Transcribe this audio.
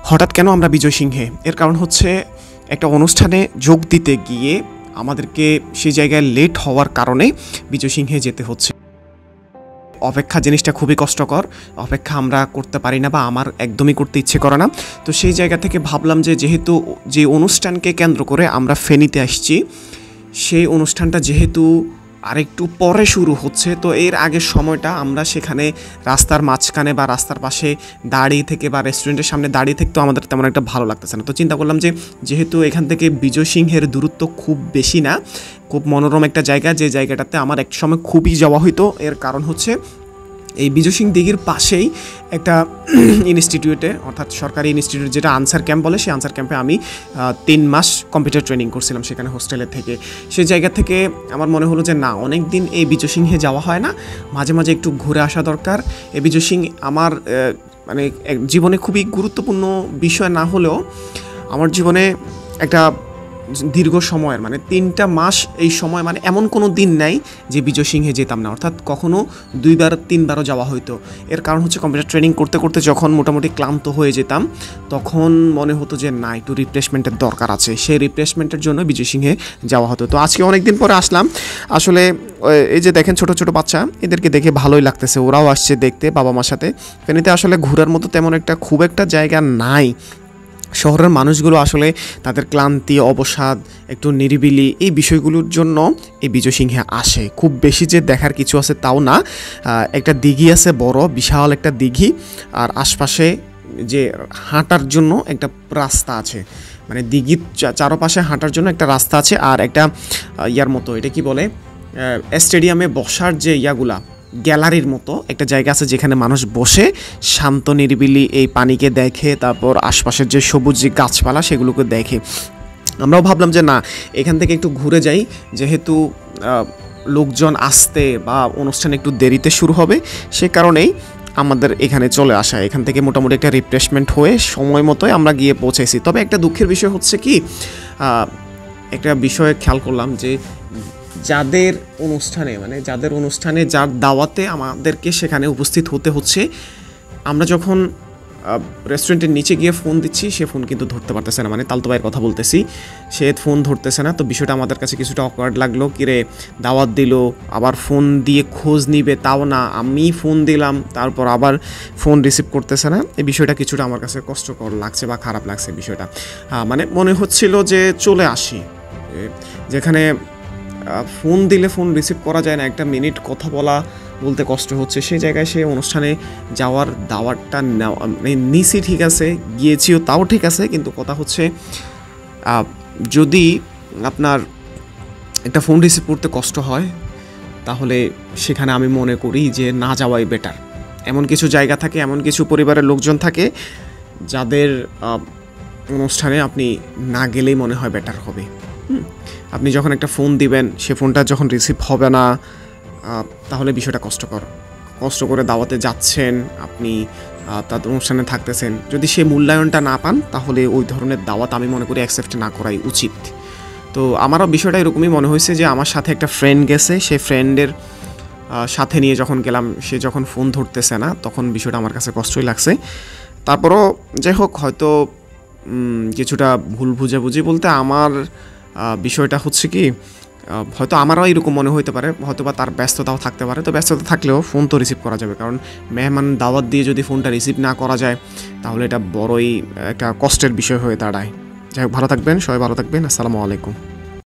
হঠাৎ কেন আমরা বিজয় সিংহে? এর কারণ হচ্ছে একটা অনুষ্ঠানে যোগ দিতে গিয়ে আমাদেরকে সেই জায়গায় লেট হওয়ার কারণে বিজয় সিংহে যেতে হচ্ছে। অপেক্ষা জিনিসটা খুবই কষ্টকর, অপেক্ষা আমরা করতে পারি না বা আমার একদমই করতে ইচ্ছে করে না। তো সেই জায়গা থেকে ভাবলাম যে যেহেতু যে অনুষ্ঠানকে কেন্দ্র করে আমরা ফেনীতে আসছি, সেই অনুষ্ঠানটা যেহেতু আরেকটু পরে শুরু হচ্ছে, তো এর আগের সময়টা আমরা সেখানে রাস্তার মাঝখানে বা রাস্তার পাশে দাঁড়িয়ে থেকে বা রেস্টুরেন্টের সামনে দাঁড়িয়ে থেকে তো আমাদের তেমন একটা ভালো লাগতেছে না। তো চিন্তা করলাম যে যেহেতু এখান থেকে বিজয় সিংহের দূরত্ব খুব বেশি না, খুব মনোরম একটা জায়গা, যে জায়গাটাতে আমার এক সময় খুবই যাওয়া হইতো। এর কারণ হচ্ছে এই বিজয় সিং দিঘির পাশেই একটা ইনস্টিটিউটে, অর্থাৎ সরকারি ইনস্টিটিউট যেটা আনসার ক্যাম্প বলে, সেই আনসার ক্যাম্পে আমি 3 মাস কম্পিউটার ট্রেনিং করছিলাম সেখানে হোস্টেলের থেকে। সেই জায়গা থেকে আমার মনে হলো যে না, অনেক দিন এই বিজয় সিংহে যাওয়া হয় না, মাঝে মাঝে একটু ঘুরে আসা দরকার। এই বিজয় সিং আমার মানে জীবনে খুবই গুরুত্বপূর্ণ বিষয় না হলেও আমার জীবনে একটা দীর্ঘ সময়ের, মানে 3টা মাস এই সময়, মানে এমন কোনো দিন নাই যে বিজয় সিংহে যেতাম না, অর্থাৎ কখনো 2-3বারও যাওয়া হইতো। এর কারণ হচ্ছে কম্পিউটার ট্রেনিং করতে করতে যখন মোটামুটি ক্লান্ত হয়ে যেতাম, তখন মনে হতো যে না, একটু রিফ্রেশমেন্টের দরকার আছে। সেই রিফ্রেশমেন্টের জন্য বিজয় সিংহে যাওয়া হতো। তো আজকে অনেক দিন পরে আসলাম। আসলে এই যে দেখেন ছোট ছোট বাচ্চা, এদেরকে দেখে ভালোই লাগতেছে, ওরাও আসছে দেখতে বাবা মার সাথে। ফেনীতে আসলে ঘোরার মতো তেমন খুব একটা জায়গা নাই। শহরের মানুষগুলো আসলে তাদের ক্লান্তি, অবসাদ, একটু নিরিবিলি, এই বিষয়গুলোর জন্য এই বিজয় সিংহে আসে। খুব বেশি যে দেখার কিছু আছে তাও না। একটা দিঘি আছে, বড় বিশাল একটা দিঘি, আর আশপাশে যে হাঁটার জন্য একটা রাস্তা আছে, মানে দিঘির চারপাশে হাঁটার জন্য একটা রাস্তা আছে, আর একটা ইয়ার মতো, এটা কি বলে, স্টেডিয়ামে বসার যে ইয়াগুলা, গ্যালারির মতো একটা জায়গা আছে যেখানে মানুষ বসে শান্ত নিরিবিলি এই পানিকে দেখে, তারপর আশপাশের যে সবুজ যে গাছপালা সেগুলোকে দেখে। আমরাও ভাবলাম যে না, এখান থেকে একটু ঘুরে যাই, যেহেতু লোকজন আসতে বা অনুষ্ঠান একটু দেরিতে শুরু হবে, সে কারণেই আমাদের এখানে চলে আসা। এখান থেকে মোটামুটি একটা রিফ্রেশমেন্ট হয়ে সময় মতোই আমরা গিয়ে পৌঁছেছি। তবে একটা দুঃখের বিষয় হচ্ছে কি, একটা বিষয়ে খেয়াল করলাম যে যাদের অনুষ্ঠানে যার দাওয়াতে আমাদেরকে সেখানে উপস্থিত হতে হচ্ছে, আমরা যখন রেস্টুরেন্টের নিচে গিয়ে ফোন দিচ্ছি, সে ফোন কিন্তু ধরতে পারতেছে না। মানে তালতো ভাইয়ের কথা বলতেছি, সে ফোন ধরতেছে না। তো বিষয়টা আমাদের কাছে কিছুটা অকওয়ার্ড লাগলো। কিরে, দাওয়াত দিল, আবার ফোন দিয়ে খোঁজ নিবে তাও না, আমি ফোন দিলাম, তারপর আবার ফোন রিসিভ করতেছে না। এই বিষয়টা কিছুটা আমার কাছে কষ্টকর লাগছে বা খারাপ লাগছে বিষয়টা। মানে মনে হচ্ছিল যে চলে আসি, যেখানে ফোন দিলে ফোন রিসিভ করা যায় না, একটা মিনিট কথা বলতে কষ্ট হচ্ছে, সেই জায়গায় সে অনুষ্ঠানে যাওয়ার দাওয়াতটা নিছি, ঠিক আছে, গিয়েছিও তাও ঠিক আছে, কিন্তু কথা হচ্ছে যদি আপনার একটা ফোন রিসিভ করতে কষ্ট হয়, তাহলে সেখানে আমি মনে করি যে না যাওয়াই বেটার। এমন কিছু জায়গা থাকে, এমন কিছু পরিবারের লোকজন থাকে যাদের অনুষ্ঠানে আপনি না গেলেই মনে হয় বেটার হবে। আপনি যখন একটা ফোন দিবেন, সে ফোনটা যখন রিসিভ হবে না, তাহলে বিষয়টা কষ্ট করে দাওয়াতে যাচ্ছেন, আপনি তাদের অনুষ্ঠানে থাকতেছেন, যদি সে মূল্যায়নটা না পান, তাহলে ওই ধরনের দাওয়াত আমি মনে করি অ্যাকসেপ্ট না করাই উচিত। তো আমারও বিষয়টা এরকমই মনে হয়েছে যে আমার সাথে একটা ফ্রেন্ড গেছে, সেই ফ্রেন্ডের সাথে নিয়ে যখন গেলাম, সে যখন ফোন ধরতেছে না, তখন বিষয়টা আমার কাছে কষ্টই লাগছে। তারপরও যাই হোক, হয়তো কিছুটা ভুল বুঝাবুঝি বলতে আমার বিষয়টা হচ্ছে কি, হয়তো আমারও এরকম মনে হতে পারে, হয়তো বা তার ব্যস্ততাও থাকতে পারে। তো ব্যস্ততা থাকলেও ফোন তো রিসিভ করা যাবে, কারণ মেহমান দাওয়াত দিয়ে যদি ফোনটা রিসিভ না করা যায়, তাহলে এটা বড়ই একটা কষ্টের বিষয় হয়ে দাঁড়ায়। যাই হোক, ভালো থাকবেন, সবাই ভালো থাকবেন। আসসালামু আলাইকুম।